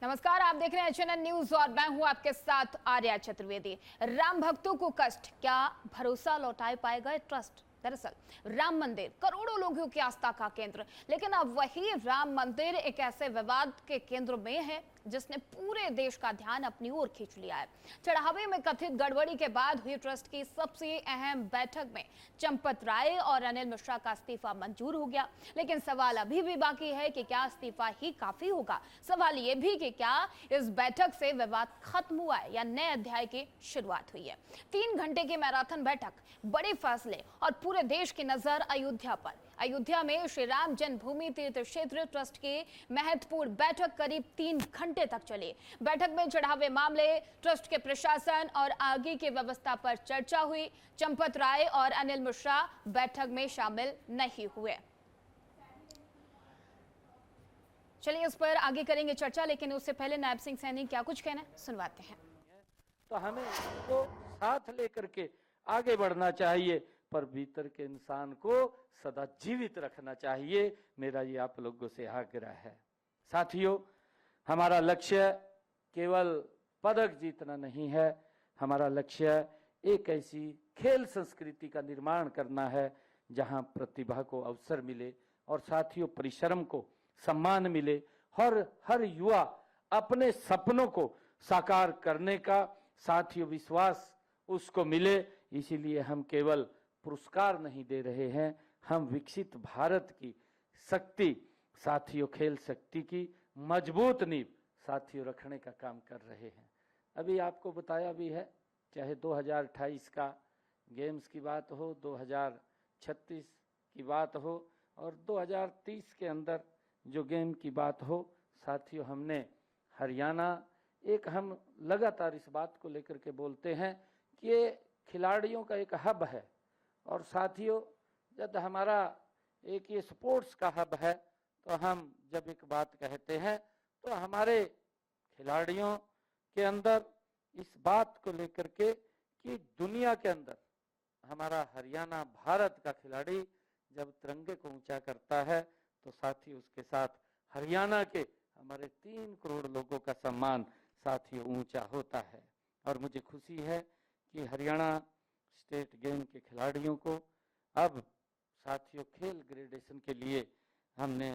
नमस्कार, आप देख रहे हैं एचएनएन न्यूज और मैं हूं आपके साथ आर्या चतुर्वेदी। राम भक्तों को कष्ट, क्या भरोसा लौटा पाएगा ट्रस्ट? दरअसल राम मंदिर करोड़ों लोगों की आस्था का केंद्र, लेकिन अब वही राम मंदिर एक ऐसे विवाद के केंद्र में है जिसने पूरे देश का ध्यान अपनी ओर खींच लिया है। चढ़ावे में कथित गड़बड़ी के बाद हुई ट्रस्ट की सबसे अहम बैठक में चंपत राय और अनिल मिश्रा का इस्तीफा मंजूर हो गया, लेकिन सवाल अभी भी बाकी है कि क्या इस्तीफा ही काफी होगा। सवाल यह भी कि क्या इस बैठक से विवाद खत्म हुआ है या नए अध्याय की शुरुआत हुई है। 3 घंटे की मैराथन बैठक, बड़े फैसले और पूरे देश की नजर अयोध्या पर। अयोध्या में श्री राम जन्मभूमि तीर्थ क्षेत्र ट्रस्ट की महत्वपूर्ण बैठक करीब 3 घंटे तक चली। बैठक में चढ़ावे मामले, ट्रस्ट के प्रशासन और आगे की व्यवस्था पर चर्चा हुई। चंपत राय और अनिल मिश्रा बैठक में शामिल नहीं हुए। चलिए इस पर आगे करेंगे चर्चा, लेकिन उससे पहले नायब सिंह सैनी क्या कुछ कहना है सुनवाते हैं। तो हमें इसको साथ लेकर के आगे बढ़ना चाहिए, पर भीतर के इंसान को सदा जीवित रखना चाहिए। मेरा ये आप लोगों से आग्रह है। साथियों, हमारा लक्ष्य केवल पदक जीतना नहीं है, हमारा लक्ष्य एक ऐसी खेल संस्कृति का निर्माण करना है जहां प्रतिभा को अवसर मिले और साथियों परिश्रम को सम्मान मिले और हर युवा अपने सपनों को साकार करने का साथियों विश्वास उसको मिले। इसीलिए हम केवल पुरस्कार नहीं दे रहे हैं, हम विकसित भारत की शक्ति साथियों, खेल शक्ति की मजबूत नींव साथियों रखने का काम कर रहे हैं। अभी आपको बताया भी है, चाहे 2028 का गेम्स की बात हो, 2036 की बात हो और 2030 के अंदर जो गेम की बात हो, साथियों हमने हरियाणा एक हम लगातार इस बात को लेकर के बोलते हैं कि ये खिलाड़ियों का एक हब है और साथियों जब हमारा एक ये स्पोर्ट्स का हब है तो हम जब एक बात कहते हैं तो हमारे खिलाड़ियों के अंदर इस बात को लेकर के कि दुनिया के अंदर हमारा हरियाणा भारत का खिलाड़ी जब तिरंगे को ऊंचा करता है तो साथियों उसके साथ हरियाणा के हमारे 3 करोड़ लोगों का सम्मान साथियों ऊंचा होता है। और मुझे खुशी है कि हरियाणा स्टेट गेम के खिलाड़ियों को अब साथियों खेल ग्रेडेशन के लिए हमने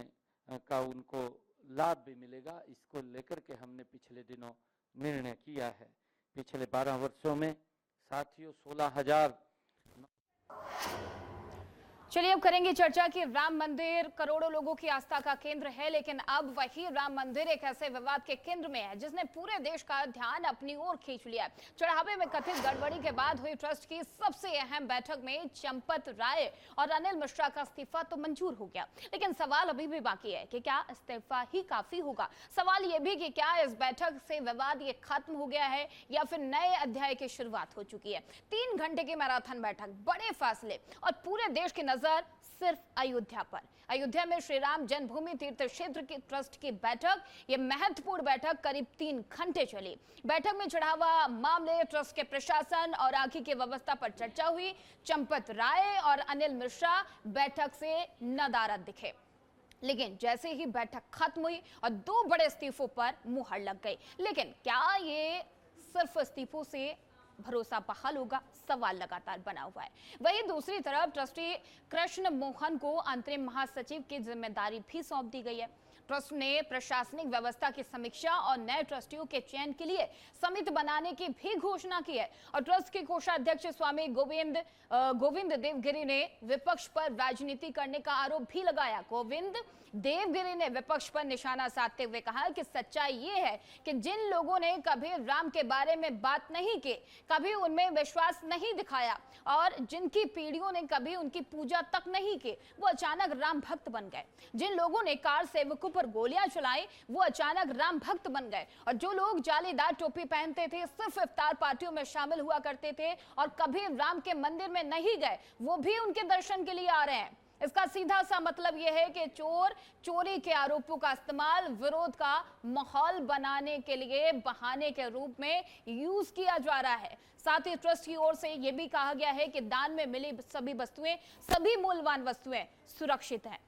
का उनको लाभ भी मिलेगा। इसको लेकर के हमने पिछले दिनों निर्णय किया है। पिछले 12 वर्षों में साथियों 16,000। चलिए अब करेंगे चर्चा कि राम मंदिर करोड़ों लोगों की आस्था का केंद्र है, लेकिन अब वही राम मंदिर एक ऐसे विवाद के केंद्र में है जिसने पूरे देश का ध्यान अपनी ओर खींच लिया है। चढ़ावे में कथित गड़बड़ी के बाद हुई ट्रस्ट की सबसे अहम बैठक में चंपत राय और अनिल मिश्रा का इस्तीफा तो मंजूर हो गया, लेकिन सवाल अभी भी बाकी है कि क्या इस्तीफा ही काफी होगा। सवाल यह भी कि क्या इस बैठक से विवाद ये खत्म हो गया है या फिर नए अध्याय की शुरुआत हो चुकी है। 3 घंटे की मैराथन बैठक, बड़े फैसले और पूरे देश की सिर्फ अयोध्या पर। अयोध्या में श्री राम जन्मभूमि तीर्थ क्षेत्र की ट्रस्ट की बैठक, यह महत्वपूर्ण बैठक करीब 3 घंटे चली। बैठक में चढ़ावा मामले, ट्रस्ट के प्रशासन और आगे की व्यवस्था पर चर्चा हुई। चंपत राय और अनिल मिश्रा बैठक से नदारद दिखे, लेकिन जैसे ही बैठक खत्म हुई और 2 बड़े इस्तीफों पर मुहर लग गई। लेकिन क्या ये सिर्फ इस्तीफों से भरोसा बहाल होगा? सवाल लगातार बना हुआ है। वहीं दूसरी तरफ ट्रस्टी कृष्ण मोहन को अंतरिम महासचिव की जिम्मेदारी भी सौंप दी गई है। ट्रस्ट ने प्रशासनिक व्यवस्था की समीक्षा और नए ट्रस्टियों के चयन के लिए समिति बनाने की भी घोषणा की है। और ट्रस्ट के कोषाध्यक्ष स्वामी गोविंद देवगिरी ने विपक्ष पर राजनीति करने का आरोप भी लगाया। गोविंद देवगिरी ने विपक्ष पर निशाना साधते हुए कहा कि सच्चाई ये है कि जिन लोगों ने कभी राम के बारे में बात नहीं की, कभी उनमें विश्वास नहीं दिखाया और जिनकी पीढ़ियों ने कभी उनकी पूजा तक नहीं की, वो अचानक राम भक्त बन गए। जिन लोगों ने कार सेवकों पर गोलियां चलाई, वो अचानक राम भक्त बन गए। और जो लोग जालीदार टोपी पहनते थे, सिर्फ इफ्तार पार्टियों में शामिल हुआ करते थे और कभी राम के मंदिर में नहीं गए, वो भी उनके दर्शन के लिए आ रहे हैं। इसका सीधा सा मतलब यह है कि चोरी के आरोपों का इस्तेमाल विरोध का माहौल बनाने के लिए बहाने के रूप में यूज किया जा रहा है। साथ ही ट्रस्ट की ओर से यह भी कहा गया है कि दान में मिली सभी वस्तुएं, सभी मूल्यवान वस्तुएं सुरक्षित हैं।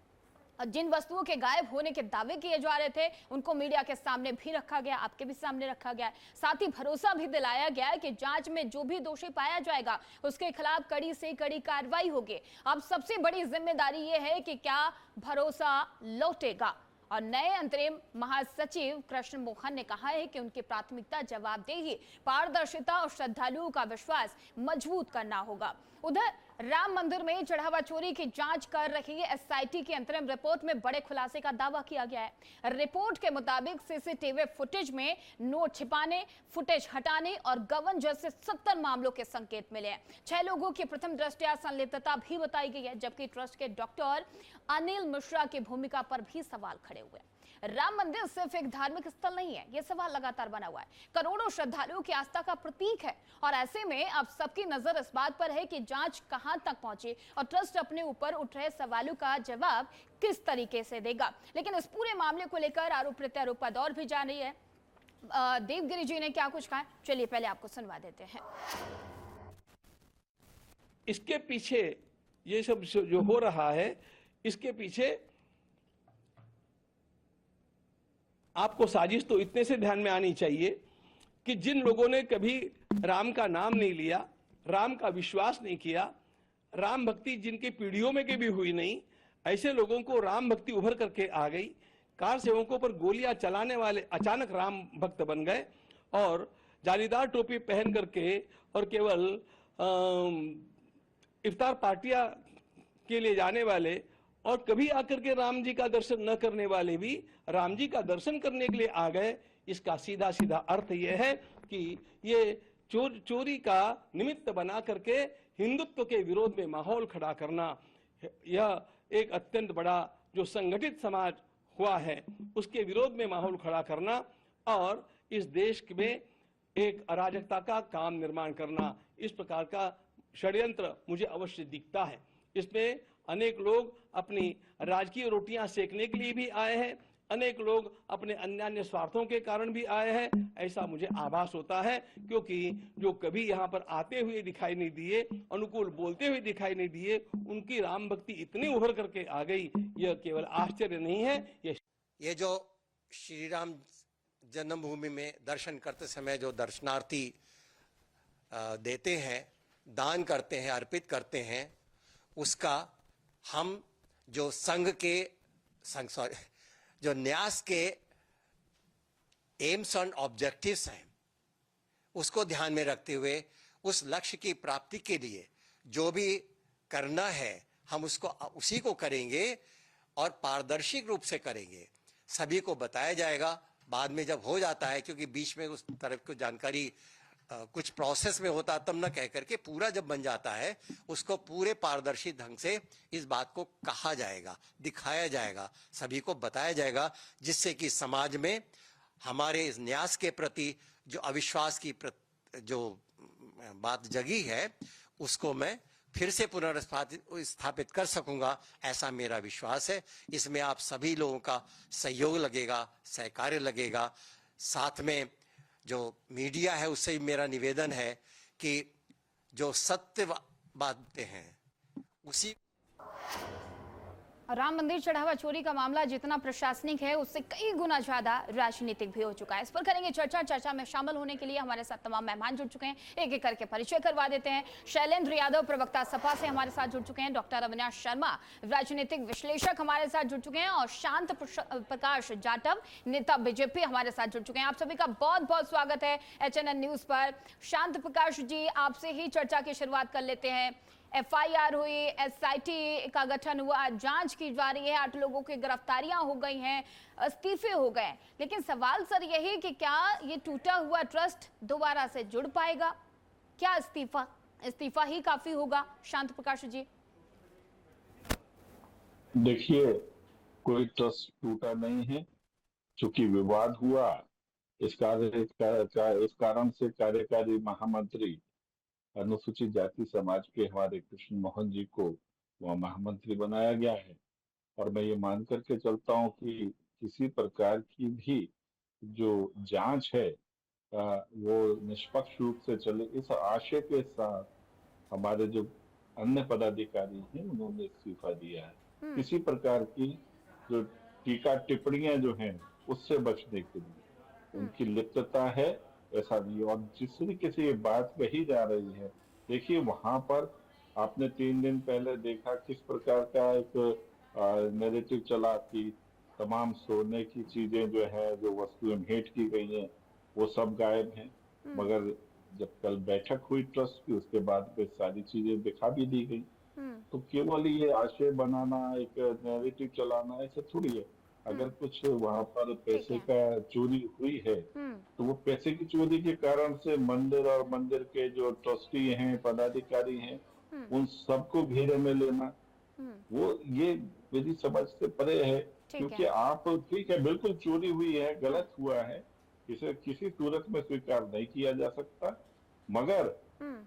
जिन वस्तुओं के गायब होने के दावे किए जा रहे थे उनको मीडिया के सामने भी रखा गया, आपके भी सामने रखा गया। साथ ही भरोसा भी दिलाया गया है कि जांच में जो भी दोषी पाया जाएगा उसके खिलाफ कड़ी से कड़ी कार्रवाई होगी। अब सबसे बड़ी जिम्मेदारी यह है कि क्या भरोसा लौटेगा। और नए अंतरिम महासचिव कृष्ण मोहन ने कहा है कि उनकी प्राथमिकता जवाबदेही, पारदर्शिता और श्रद्धालुओं का विश्वास मजबूत करना होगा। उधर राम मंदिर में चढ़ावा चोरी की जांच कर रही एसआईटी की अंतरिम रिपोर्ट में बड़े खुलासे का दावा किया गया है। रिपोर्ट के मुताबिक सीसीटीवी फुटेज में नोट छिपाने, फुटेज हटाने और गबन जैसे 70 मामलों के संकेत मिले हैं। 6 लोगों की प्रथम दृष्टया संलिप्तता भी बताई गई है, जबकि ट्रस्ट के डॉक्टर अनिल मिश्रा की भूमिका पर भी सवाल खड़े हुए हैं। राम मंदिर सिर्फ एक धार्मिक स्थल नहीं है, यह सवाल लगातार बना हुआ है। करोड़ों श्रद्धालुओं की आस्था का प्रतीक है और ऐसे में अब सबकी नजर इस बात पर है कि जांच कहां तक पहुंची और ट्रस्ट अपने ऊपर उठ रहे सवालों का जवाब किस तरीके से देगा। लेकिन इस पूरे मामले को लेकर आरोप प्रत्यारोप का दौर भी जारी है। देवगिरी जी ने क्या कुछ कहा, चलिए पहले आपको सुनवा देते हैं। इसके पीछे ये सब जो हो रहा है, इसके पीछे आपको साजिश तो इतने से ध्यान में आनी चाहिए कि जिन लोगों ने कभी राम का नाम नहीं लिया, राम का विश्वास नहीं किया, राम भक्ति जिनकी पीढ़ियों में कभी हुई नहीं, ऐसे लोगों को राम भक्ति उभर करके आ गई। कार सेवकों पर गोलियां चलाने वाले अचानक राम भक्त बन गए और जालीदार टोपी पहन करके और केवल इफ्तार पार्टियां के लिए जाने वाले और कभी आकर के राम जी का दर्शन न करने वाले भी राम जी का दर्शन करने के लिए आ गए। इसका सीधा सीधा अर्थ यह है कि ये चोरी का निमित्त बना करके हिंदुत्व के विरोध में माहौल खड़ा करना, यह एक अत्यंत बड़ा जो संगठित समाज हुआ है उसके विरोध में माहौल खड़ा करना और इस देश में एक अराजकता का काम निर्माण करना, इस प्रकार का षड्यंत्र मुझे अवश्य दिखता है। इसमें अनेक लोग अपनी राजकीय रोटियां सेकने के लिए भी आए हैं, अनेक लोग अपने अन्य स्वार्थों के कारण भी आए हैं, ऐसा मुझे आभास होता है। क्योंकि जो कभी यहाँ पर आते हुए दिखाई नहीं दिए, अनुकूल बोलते हुए दिखाई नहीं दिए, उनकी राम भक्ति इतनी उभर करके आ गई, यह केवल आश्चर्य नहीं है। ये जो श्री राम जन्मभूमि में दर्शन करते समय जो दर्शनार्थी देते हैं, दान करते हैं, अर्पित करते हैं, उसका हम जो जो न्यास के एम्स एंड ऑब्जेक्टिव्स हैं उसको ध्यान में रखते हुए उस लक्ष्य की प्राप्ति के लिए जो भी करना है हम उसको उसी को करेंगे और पारदर्शी रूप से करेंगे। सभी को बताया जाएगा बाद में जब हो जाता है, क्योंकि बीच में उस तरफ की जानकारी कुछ प्रोसेस में होता तब न कह करके पूरा जब बन जाता है उसको पूरे पारदर्शी ढंग से इस बात को कहा जाएगा, दिखाया जाएगा, सभी को बताया जाएगा, जिससे कि समाज में हमारे इस न्यास के प्रति जो अविश्वास की जो बात जगी है उसको मैं फिर से पुनर्स्थापित कर सकूंगा, ऐसा मेरा विश्वास है। इसमें आप सभी लोगों का सहयोग लगेगा, सहकार्य लगेगा। साथ में जो मीडिया है उससे मेरा निवेदन है कि जो सत्य बातें हैं उसी। राम मंदिर चढ़ावा चोरी का मामला जितना प्रशासनिक है उससे कई गुना ज्यादा राजनीतिक भी हो चुका है। इस पर करेंगे चर्चा में शामिल होने के लिए हमारे साथ तमाम मेहमान जुड़ चुके हैं, एक एक करके परिचय करवा देते हैं। शैलेंद्र यादव प्रवक्ता सपा से हमारे साथ जुड़ चुके हैं, डॉक्टर अविनाश शर्मा राजनीतिक विश्लेषक हमारे साथ जुड़ चुके हैं और शांत प्रकाश जाटव नेता बीजेपी हमारे साथ जुड़ चुके हैं। आप सभी का बहुत बहुत स्वागत है HNN न्यूज पर। शांत प्रकाश जी, आपसे ही चर्चा की शुरुआत कर लेते हैं। FIR हुई, SIT का गठन हुआ, जांच की जा रही है, 8 लोगों की गिरफ्तारियां हो गई हैं, इस्तीफे हो गए, लेकिन सवाल सर यही कि क्या ये टूटा हुआ ट्रस्ट दोबारा से जुड़ पाएगा? क्या इस्तीफा ही काफी होगा? शांत प्रकाश जी। देखिए, कोई ट्रस्ट टूटा नहीं है, चूंकि विवाद हुआ इस कारण से कार्यकारी महामंत्री अनुसूचित जाति समाज के हमारे कृष्ण मोहन जी को वह महामंत्री बनाया गया है। और मैं ये मान करके चलता हूँ कि किसी प्रकार की भी जो जांच है वो निष्पक्ष रूप से चले, इस आशय के साथ हमारे जो अन्य पदाधिकारी हैं उन्होंने इस्तीफा दिया है। किसी प्रकार की जो टीका टिप्पणियां जो हैं उससे बचने के लिए उनकी लिप्तता है, ऐसा नहीं। और जिस तरीके से ये बात कही जा रही है, देखिए वहां पर आपने 3 दिन पहले देखा किस प्रकार का एक नैरेटिव चला कि तमाम सोने की चीजें जो है, जो वस्तुएं भेंट की गई हैं, वो सब गायब हैं। मगर जब कल बैठक हुई ट्रस्ट की, उसके बाद वे सारी चीजें दिखा भी दी गई। तो केवल ये आशय बनाना, एक नैरेटिव चलाना, ऐसा थोड़ी है। अगर कुछ वहां पर पैसे का चोरी हुई है, तो वो पैसे की चोरी के कारण से मंदिर और मंदिर के जो ट्रस्टी हैं, पदाधिकारी हैं, उन सबको घेरे में लेना, वो ये मेरी समझ से परे है। क्योंकि आप, ठीक है, बिल्कुल चोरी हुई है, गलत हुआ है, इसे किसी सूरत में स्वीकार नहीं किया जा सकता। मगर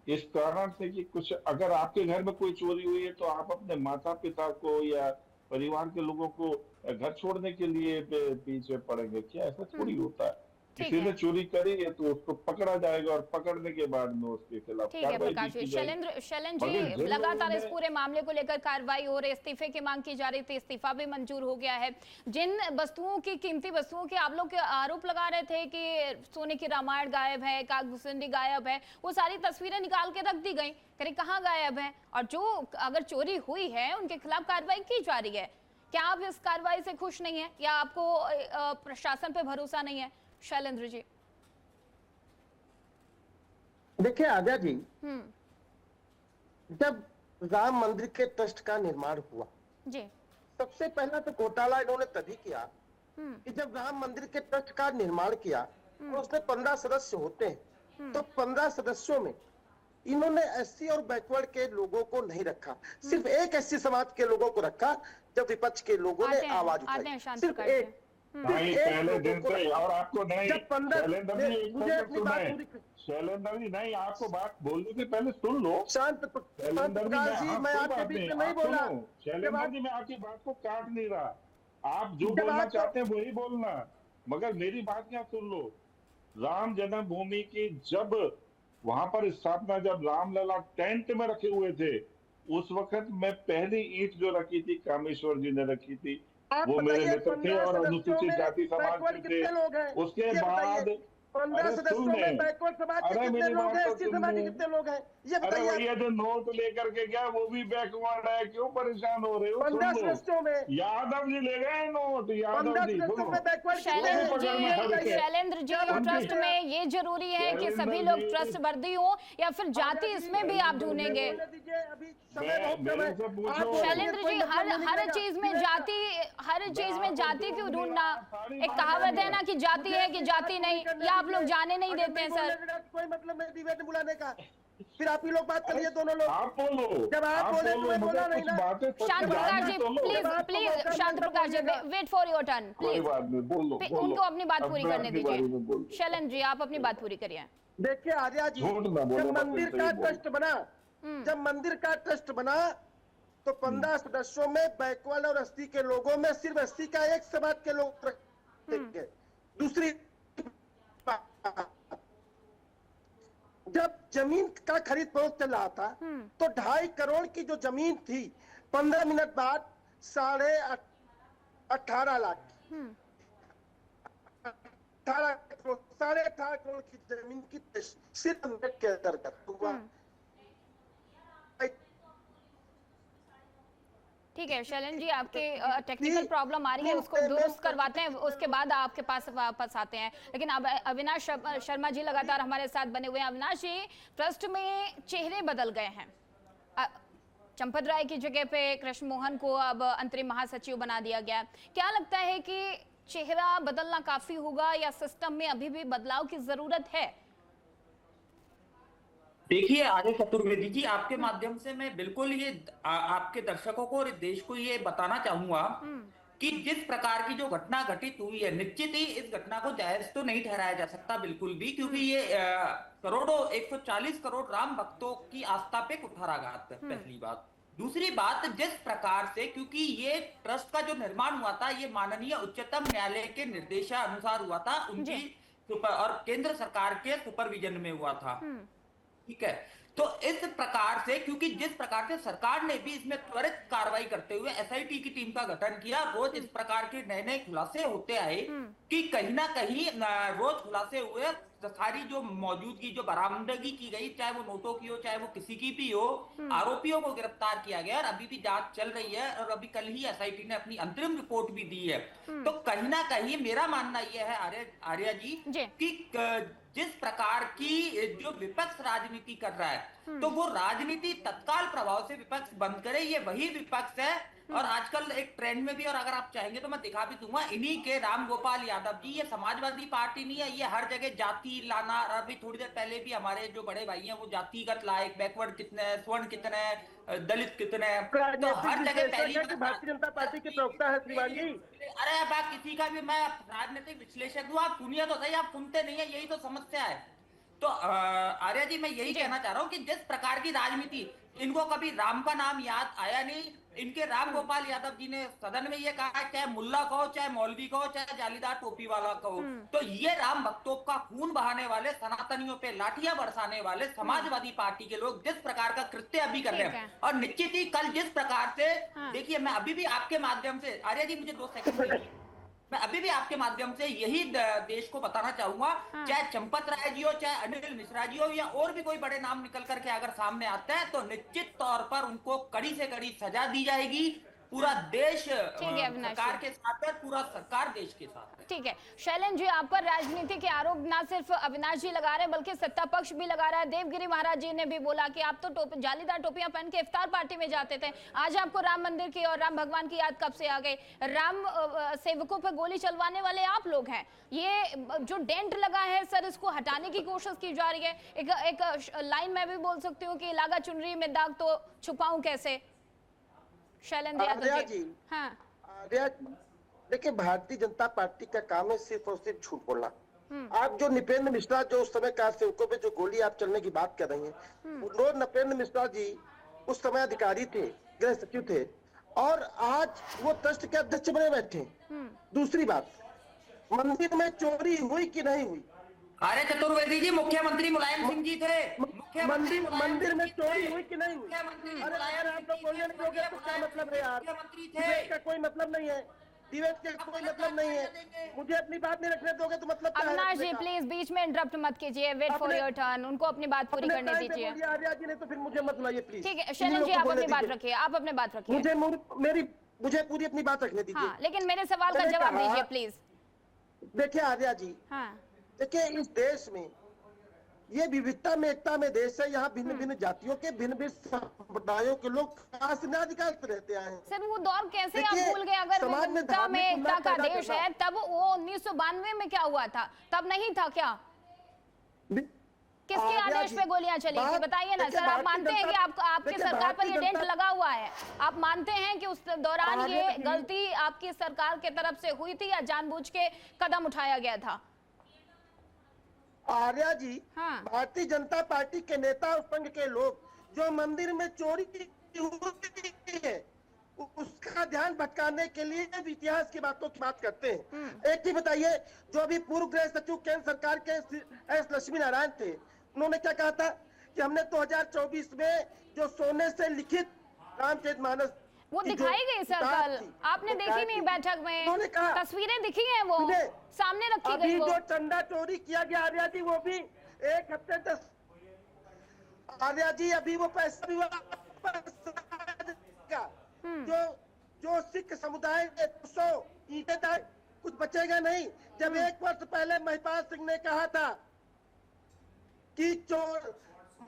इस कारण से कि कुछ, अगर आपके घर में कोई चोरी हुई है तो आप अपने माता पिता को या परिवार के लोगों को घर छोड़ने के लिए पीछे पड़ेंगे क्या? ऐसा थोड़ी होता है। किसी ने चोरी करी है तो उसको पकड़ा जाएगा और पकड़ने के बाद में उसके खिलाफ कार्रवाई की जाएगी। शैलेंद्र जी, लगातार इस पूरे मामले को लेकर कार्रवाई हो रही, इस्तीफे की मांग की जा रही थी, इस्तीफा भी मंजूर हो गया है। जिन वस्तुओं की, कीमती वस्तुओं के आप लोग आरोप लगा रहे थे कि सोने की रामायण गायब है, कागभूषणी गायब है, वो सारी तस्वीरें निकाल के रख दी गई, कहीं कहाँ गायब है? और जो अगर चोरी हुई है उनके खिलाफ कार्रवाई की जा रही है। क्या आप इस कार्रवाई से खुश नहीं है या आपको प्रशासन पे भरोसा नहीं है? शैलेंद्र जी, देखिए आद्या जी, जब राम मंदिर के ट्रस्ट का निर्माण हुआ जी, सबसे पहला तो घोटाला इन्होंने तभी किया कि जब राम मंदिर के ट्रस्ट का निर्माण किया तो उसमें 15 सदस्य होते हैं, तो 15 सदस्यों में इन्होंने एससी और बैकवर्ड के लोगों को नहीं रखा, सिर्फ एक एससी समाज के लोगों को रखा। जब विपक्ष के लोगों ने आवाज उठाई, सिर्फ एक, नहीं, पहले दिन से, और आपको नहीं, जब 15 मुझे अपनी बात पूरी, शैलेंद्र जी नहीं, आपको बात बोलने से पहले सुन लो। शांत प्रकाश जी, मैं आपके बीच में नहीं बोला। शैलेंद्र जी, मैं आपकी बात को काट नहीं रहा, आप जो बोलना चाहते हैं वही बोलना, मगर मेरी बात क्या सुन लो। राम जन्मभूमि की जब वहां पर स्थापना, जब रामलला टेंट में रखे हुए थे, उस वक्त मैं पहली ईंट जो रखी थी कामेश्वर जी ने रखी थी, वो मेरे मित्र थे और अनुसूचित जाति समाज के थे। उसके बाद 15 सदस्यों में बैकवर्ड समाज के कितने लोग हैं, एससी समाज के कितने लोग हैं, ये बताइए। अरे भैया, जो नोट लेकर के गया वो भी बैकवर्ड है, क्यों परेशान हो रहे हो? 15 सदस्यों में यादव जी ले गए नोट, यादव जी। शैलेंद्र जी, ट्रस्ट में ये जरूरी है कि सभी लोग ट्रस्ट वर्दी हो या फिर जाति, इसमें भी आप ढूंढेंगे? शैलेंद्र जी, हर चीज में जाति क्यों ढूंढना? एक कहावत है ना कि जाति है कि जाति नहीं, या आप लोग जाने नहीं देते हैं सर? कोई मतलब नहीं डिबेट बुलाने का, फिर आप ही लोग बात करिए, दोनों लोग। आप बोलो, जब आप बोले तो मैं बोला नहीं ना। शांत प्रकाश जी, प्लीज शांत Prakash ji, wait for your turn please. उनको अपनी बात पूरी करने दीजिए। शैलेंद्र जी, आप अपनी बात पूरी करिए। देखिए आर्या जी, जब मंदिर का ट्रस्ट बना, तो 15 सदस्यों में बैकवर्ड और एससी के लोगों में सिर्फ एससी का एक समाज के लोग थे। दूसरी, जब जमीन का खरीद फरोख्त चल रहा था तो 2.5 करोड़ की जो जमीन थी, 15 मिनट बाद 18.5 लाख, 18.5 करोड़ की जमीन की सिर्फ नेट के अंतर्गत हुआ। ठीक है शैलेंद्र जी, आपके टेक्निकल प्रॉब्लम आ रही है, उसको दुरुस्त करवाते हैं, उसके बाद आपके पास वापस आते हैं। लेकिन अब अविनाश शर्मा जी लगातार हमारे साथ बने हुए हैं। अविनाश जी, ट्रस्ट में चेहरे बदल गए हैं, चंपत राय की जगह पे कृष्ण मोहन को अब अंतरिम महासचिव बना दिया गया। क्या लगता है कि चेहरा बदलना काफी होगा या सिस्टम में अभी भी बदलाव की जरूरत है? देखिए आर्य चतुर्वेदी जी, आपके माध्यम से मैं बिल्कुल ये आपके दर्शकों को और देश को ये बताना चाहूंगा कि जिस प्रकार की जो घटना घटित हुई है, निश्चित ही इस घटना को जायज तो नहीं ठहराया जा सकता बिल्कुल भी, क्योंकि ये करोड़ों 140 करोड़ राम भक्तों की आस्था पे कुठाराघात है, पहली बात। दूसरी बात, जिस प्रकार से, क्योंकि ये ट्रस्ट का जो निर्माण हुआ था, ये माननीय उच्चतम न्यायालय के निर्देशानुसार हुआ था, उनकी और केंद्र सरकार के सुपरविजन में हुआ था, ठीक है। तो इस प्रकार से, क्योंकि जिस प्रकार से सरकार ने भी इसमें त्वरित कार्रवाई करते हुए एसआईटी की टीम का गठन किया, रोज इस प्रकार के नए नए खुलासे होते आए कि कहीं ना कहीं रोज खुलासे हुए, सारी जो मौजूदगी, जो बरामदगी की गई, चाहे वो नोटों की हो चाहे वो किसी की भी हो, आरोपियों को गिरफ्तार किया गया और अभी भी जांच चल रही है और अभी कल ही एसआईटी ने अपनी अंतरिम रिपोर्ट भी दी है। तो कहीं ना कहीं मेरा मानना यह है आर्या जी कि जिस प्रकार की जो विपक्ष राजनीति कर रहा है, तो वो राजनीति तत्काल प्रभाव से विपक्ष बंद करे, ये वही विपक्ष है। और आजकल एक ट्रेंड में भी, और अगर आप चाहेंगे तो मैं दिखा भी दूंगा, इन्हीं के राम गोपाल यादव जी, ये समाजवादी पार्टी नहीं है, ये हर जगह जाति लाना, और अभी थोड़ी देर पहले भी हमारे जो बड़े भाई हैं वो जातिगत लाए, बैकवर्ड कितने, स्वर्ण कितने, दलित कितने, तो हर जगह पहली भारतीय जनता पार्टी के प्रवक्ता है श्रीमान जी। अरे बात किसी का भी, मैं राजनीतिक विश्लेषक हूँ, आप सुनिए तो सही, आप सुनते नहीं है, यही तो समस्या है। तो आर्या जी मैं यही कहना चाह रहा हूँ कि जिस प्रकार की राजनीति, इनको कभी राम का नाम याद आया नहीं। इनके राम गोपाल यादव जी ने सदन में ये कहा, चाहे मुल्ला कहो, चाहे मौलवी कहो, चाहे जालीदार टोपी वाला कहो, तो ये राम भक्तों का खून बहाने वाले, सनातनियों पे लाठियां बरसाने वाले समाजवादी पार्टी के लोग जिस प्रकार का कृत्य अभी कर रहे हैं, और निश्चित ही कल जिस प्रकार से, देखिए मैं अभी भी आपके माध्यम से, आर्या जी मुझे 2 सेकंड, मैं अभी भी आपके माध्यम से यही देश को बताना चाहूंगा, चाहे चंपत राय जी हो, चाहे अनिल मिश्रा जी हो, या और भी कोई बड़े नाम निकल करके अगर सामने आते हैं, तो निश्चित तौर पर उनको कड़ी से कड़ी सजा दी जाएगी। पूरा देश सरकार के साथ है, पूरा सरकार देश के साथ है। ठीक है शैलेंद्र जी, आप पर राजनीति के आरोप ना सिर्फ अविनाश जी लगा रहे हैं बल्कि सत्ता पक्ष भी लगा रहा है। देवगिरी महाराज जी ने भी बोला कि आप तो जालीदार टोपियां पहन के इफ्तार पार्टी में जाते थे, आज आपको राम मंदिर की और राम भगवान की याद कब से आ गई? राम सेवकों पर गोली चलवाने वाले आप लोग हैं। ये जो डेंट लगा है सर, इसको हटाने की कोशिश की जा रही है। एक लाइन में भी बोल सकती हूँ कि लागा चुनरी में दाग तो छुपाऊं कैसे? शैलेंद्र यादव जी। हाँ देखिए, भारतीय जनता पार्टी का काम है सिर्फ और सिर्फ झूठ बोलना। आप जो नृपेंद्र मिश्रा जो उस समय कार सेवकों पे जो गोली आप चलने की बात कर रही हैं, वो नृपेंद्र मिश्रा जी उस समय अधिकारी थे, गृह सचिव थे, और आज वो ट्रस्ट के अध्यक्ष बने बैठे। दूसरी बात, मंदिर में चोरी हुई कि नहीं हुई? अरे चतुर्वेदी जी, मुख्यमंत्री मुलायम सिंह जी थे, मंदिर में चोरी हुई कि नहीं हुई? अरे यार, आप लोग बोलने नहीं दोगे तो क्या मतलब है यार? डिबेट का कोई मतलब नहीं है, डिबेट का कोई मतलब नहीं है। मुझे अपनी बात नहीं रखने दोगे तो मतलब क्या है? अविनाश जी प्लीज बीच में इंटरप्ट मत कीजिए, वेट फॉर योर टर्न, उनको अपनी बात पूरी करने दीजिए। आर्या जी ने तो फिर मुझे मत लाइए प्लीज। ठीक है शैलेंद्र जी, आप अपनी बात रखिए, आप अपनी बात रखिए। मुझे पूरी अपनी बात रखने दीजिए। हाँ, लेकिन मेरे सवाल का जवाब दीजिए प्लीज। देखिए आर्या जी, देखिए इस देश में ये विविधता में एकता में देश है। यहाँ भिन्न भिन्न जातियों के, भिन्न भिन्न संप्रदायों के लोग अधिकार से रहते आए हैं। सर वो दौर कैसे आप भूल गए? अगर विविधता में एकता का देश है, तब वो 1992 में क्या हुआ था? तब नहीं था क्या? किसके आदेश पे गोलियां चली थी बताइए ना सर। आप मानते हैं कि आपकी सरकार पर ये डेंट लगा हुआ है? आप मानते हैं कि उस दौरान ये गलती आपकी सरकार की तरफ से हुई थी या जानबूझ के कदम उठाया गया था? आर्या जी, भारतीय जनता पार्टी के नेता और संघ के लोग जो मंदिर में चोरी हुई है उसका ध्यान भटकाने के लिए इतिहास की बातों की बात करते हैं। एक ही बताइए, जो अभी पूर्व गृह सचिव केंद्र सरकार के एस लक्ष्मी नारायण थे, उन्होंने क्या कहा था कि हमने 2024 में जो सोने से लिखित रामचरितमानस वो दिखाई गई सर कल, आपने देखी नहीं बैठक में? तस्वीरें दिखी हैं, वो सामने रखी गई। जो चंदा चोरी किया गया आर्या जी, वो भी 1 हफ्ते 10 आर्या जी, अभी वो पैसा भी वापस जो सिख समुदाय ने 200 ईंटें डाल, कुछ बचेगा नहीं। जब 1 वर्ष पहले महिपाल सिंह ने कहा था कि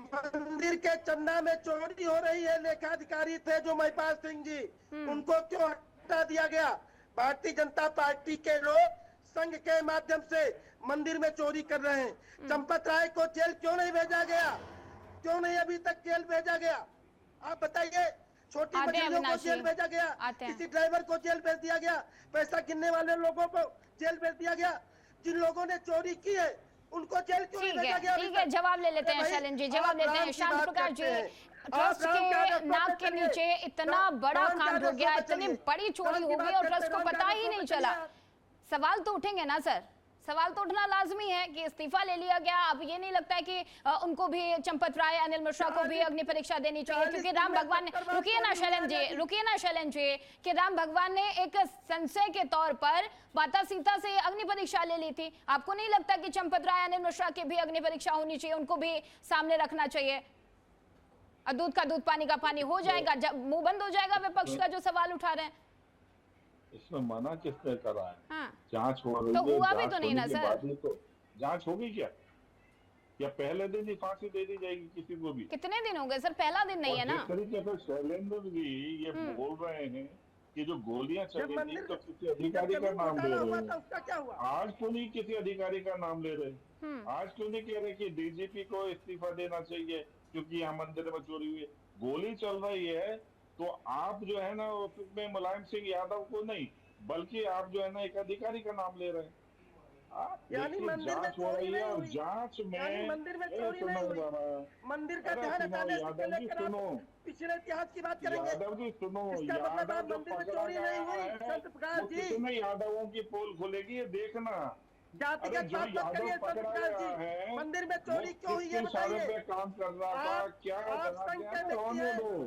मंदिर के चंदा में चोरी हो रही है, लेखाधिकारी थे जो महिपाल सिंह जी, उनको क्यों हटा दिया गया? भारतीय जनता पार्टी के लोग संघ के माध्यम से मंदिर में चोरी कर रहे हैं। चंपत राय को जेल क्यों नहीं भेजा गया? क्यों नहीं अभी तक जेल भेजा गया? आप बताइए। छोटी मछलियों को जेल भेजा गया, किसी ड्राइवर को जेल भेज दिया गया, पैसा गिनने वाले लोगों को जेल भेज दिया गया। जिन लोगों ने चोरी की है उनको जेल क्यों नहीं भेजा गया? ठीक है, जवाब ले लेते हैं शैलेंद्र जी, जवाब लेते हैं। शांत प्रकाश जी, ट्रस्ट के नाक के नीचे इतना बड़ा कांड हो गया, इतनी बड़ी चोरी हो गई और ट्रस्ट को पता ही नहीं चला। सवाल तो उठेंगे ना सर, सवाल तो उठना लाजमी है कि इस्तीफा ले लिया गया। अब ये नहीं लगता है कि उनको भी, चंपत राय, अनिल मिश्रा को भी अग्नि परीक्षा देनी चाहिए? क्योंकि राम भगवान ने, रुकिए ना शैलेंद्र जी, कि राम भगवान ने एक संशय के तौर पर माता सीता से अग्नि परीक्षा ले ली थी। आपको नहीं लगता कि चंपत राय, अनिल मिश्रा की भी अग्नि परीक्षा होनी चाहिए, उनको भी सामने रखना चाहिए? दूध का दूध, पानी का पानी हो जाएगा, जब मुंह बंद हो जाएगा विपक्ष का जो सवाल उठा रहे हैं। इसमें मना किसने करा है? हाँ। जांच हो रही तो है, हुआ भी तो नहीं ना सर। तो जांच होगी क्या, या पहले दिन ही फांसी दे दी जाएगी किसी को भी? कितने दिन हो गए सर? पहला दिन नहीं है ना। जिस तरीके से शैलेंद्र जी ये बोल रहे हैं कि जो गोलियां चली थी तो किसी अधिकारी का नाम ले रहे हैं। आज क्यों नहीं किसी अधिकारी का नाम ले रहे? आज क्यों नहीं कह रहे कि डीजीपी को इस्तीफा देना चाहिए क्योंकि यहाँ मंदिर में चोरी हुई है? गोली चल रही है तो आप जो है ना उसमें मुलायम सिंह यादव को नहीं, बल्कि आप जो है ना एक अधिकारी का नाम ले रहे हैं। यानी मंदिर में चोरी नहीं हुई, जांच में मंदिर में चोरी नहीं हुई, मंदिर का ध्यान हटाने से लेकर आप पिछले इतिहास की बात करेंगे। यादव जी सुनो, इसका मतलब आप मंदिर में चोरी नहीं हुई। संत प्रकाश जी, कितने यादवों की पोल खुलेगी ये देखना। जातिगत बात मत करिए संत प्रकाश जी, मंदिर में चोरी क्यों हुई ये बताइए। काम कर रहा था क्या? आप संख्या में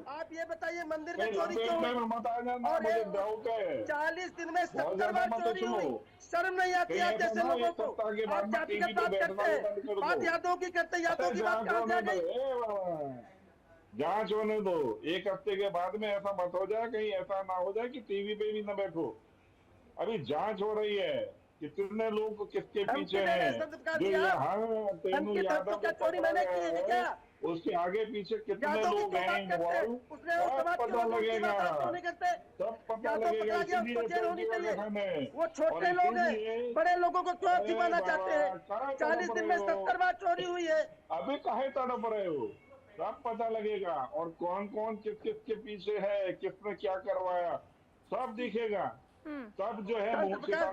आप ये बताइए मंदिर में चोरी क्यों हुई? मत आ जाना, और मुझे डाउट है। 40 दिन में 70 बार चोरी हुई। शर्म नहीं आती है जैसे लोगों को? आप जातिगत बात करते हैं, बात यादों की करते, यादों की बात कहाँ जा गई? जांच होने दो, एक हफ्ते के बाद में ऐसा मत हो जाए, कहीं ऐसा ना हो जाए कि टीवी पे भी न बैठो। अभी जांच हो रही है, कितने लोग किसके पीछे हैं, जो यहाँ तेनू यादव को पकड़ा गया है, उसके आगे पीछे कितने लोग हैं, सब पता लगेगा, सब पता लगेगा। वो छोटे लोग हैं, बड़े लोगों को क्यों छिपाना चाहते हैं? 40 दिन में 70 बार चोरी हुई है। अभी काहे तड़प रहे हो? सब पता लगेगा, और कौन कौन किस किस के पीछे है, किसने क्या करवाया, सब दिखेगा। तब जो है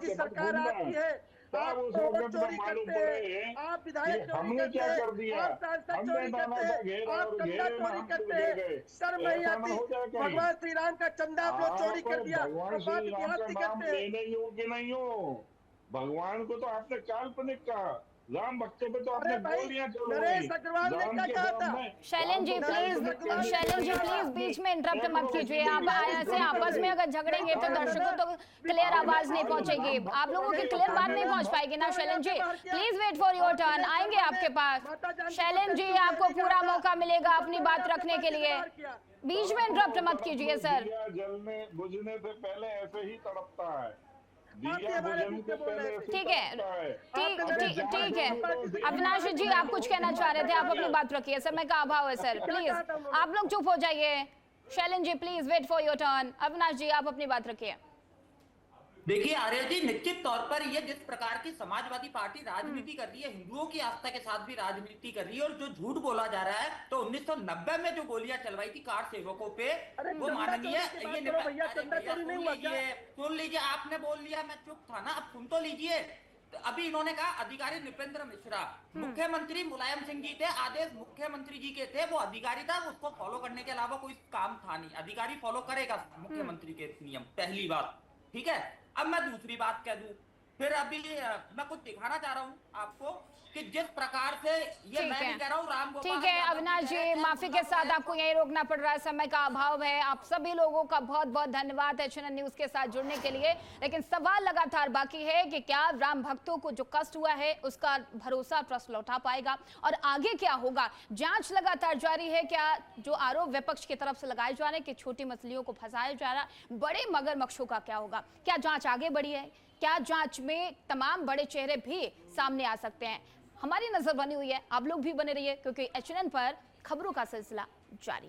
सरकार आती है, आप तो चोरी करते हैं, आप विधायक चोरी करते हैं, आप सांसद चोरी करते हैं, आप चंदा चोरी करते हैं। शर्म नहीं आती? भगवान श्री राम का चंदा आप लोग चोरी कर दिया, भगवान श्री राम का नाम लेने योग्य नहीं हो। भगवान को तो आपने काल्पनिक कहा, राम भक्तों पे तो आपने गोलियां नरेश अग्रवाल ने क्या कहा था? शैलेंद्र जी प्लीज बीच में इंटरप्ट मत कीजिए। आप ऐसे आपस में अगर झगड़ेंगे तो दर्शकों तो क्लियर आवाज नहीं पहुंचेगी, आप लोगों की क्लियर बात नहीं पहुंच पाएगी ना। Shailendra ji please wait for your turn, आएंगे आपके पास। शैलेंद्र जी आपको पूरा मौका मिलेगा अपनी बात रखने के लिए, बीच में इंटरप्ट मत कीजिए सर। जलने बुझने से पहले ऐसे ही तड़पता है। ठीक है अविनाश जी, आप कुछ कहना चाह रहे थे, आप अपनी बात रखिए। समय का अभाव है सर, प्लीज आप लोग चुप हो जाइए। Shailendra ji please wait for your turn. Avinash ji आप अपनी बात रखिए। देखिए आर्य जी, निश्चित तौर पर ये जिस प्रकार की समाजवादी पार्टी राजनीति कर रही है, हिंदुओं की आस्था के साथ भी राजनीति कर रही है, और जो झूठ बोला जा रहा है, तो 1990 में जो गोलियां चलवाई थी कार सेवकों पे, वो माननीय सुन लीजिए, आपने बोल लिया, मैं चुप था ना, अब सुन तो लीजिए। अभी इन्होंने कहा अधिकारी नृपेंद्र मिश्रा, मुख्यमंत्री मुलायम सिंह जी थे, आदेश मुख्यमंत्री जी के थे, वो अधिकारी था, उसको फॉलो करने के अलावा कोई काम था नहीं। अधिकारी फॉलो करेगा मुख्यमंत्री के नियम, पहली बात, ठीक है। अब मैं दूसरी बात कह दूं, फिर अभी मैं कुछ दिखाना चाह रहा हूं आपको कि जिस प्रकार से ये मैं नहीं कह रहा हूं राम गोपाल। ठीक है अविनाश जी, माफी के साथ आपको यही रोकना पड़ रहा है, समय का अभाव है। आप सभी लोगों का बहुत बहुत धन्यवाद HNN न्यूज के साथ जुड़ने के लिए। लेकिन सवाल लगातार बाकी है कि क्या राम भक्तों को जो कष्ट हुआ है उसका भरोसा ट्रस्ट लौटा पाएगा, और आगे क्या होगा? जांच लगातार जारी है। क्या जो आरोप विपक्ष की तरफ से लगाए जा रहे हैं कि छोटी मछलियों को फंसाया जा रहा है, बड़े मगरमच्छों का क्या होगा? क्या जांच आगे बढ़ी है? क्या जांच में तमाम बड़े चेहरे भी सामने आ सकते हैं? हमारी नजर बनी हुई है, आप लोग भी बने रहिए, क्योंकि HNN पर खबरों का सिलसिला जारी है।